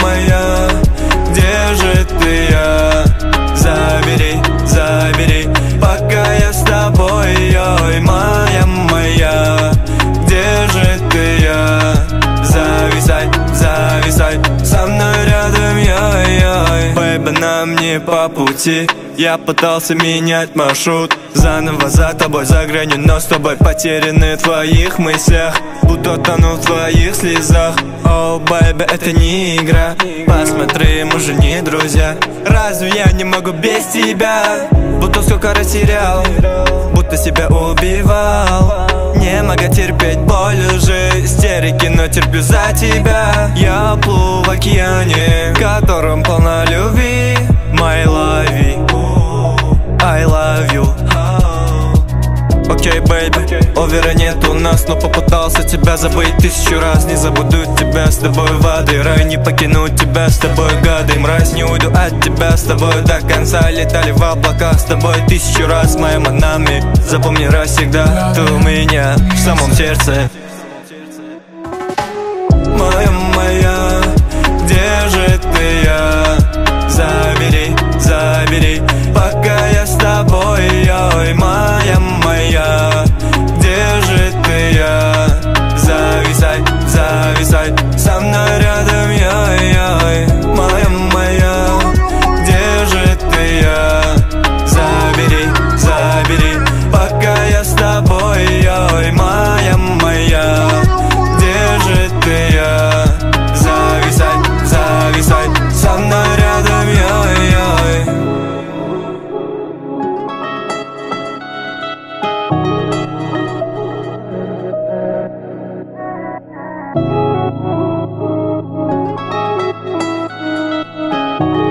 Моя, где же ты, я? Забери, забери, пока я с тобой, ой, моя, где же ты, я? Зависай, зависай, со мной рядом, ой, бэйби, нам не по пути. Я пытался менять маршрут, заново за тобой, за гранью, но с тобой потеряны в твоих мыслях, будто тону в твоих слезах. О, бэйби, это не игра, посмотри, мы же не друзья. Разве я не могу без тебя? Будто сколько раз терял, будто себя убивал. Не могу терпеть боль уже, истерики, но терплю за тебя. Я плыву в океане, в котором полна любви. My love, I love you. Окей, бэйби, овера нет у нас, но попытался тебя забыть 1000 раз. Не забуду тебя, с тобой воды, рай, не покину тебя, с тобой гады. Мразь, не уйду от тебя, с тобой до конца. Летали в облаках с тобой 1000 раз, моими манами. Запомни раз всегда, ты у меня в самом сердце. Моя, где же ты, я? Забери, забери, пока я с тобой, ой, моя, где же ты, я? Зависай, зависай, со мной рядом, ой, моя, где же ты, я? Забери, забери, пока я с тобой, ой, моя, где же ты, я? Зависай, зависай, со мной рядом, ой. Thank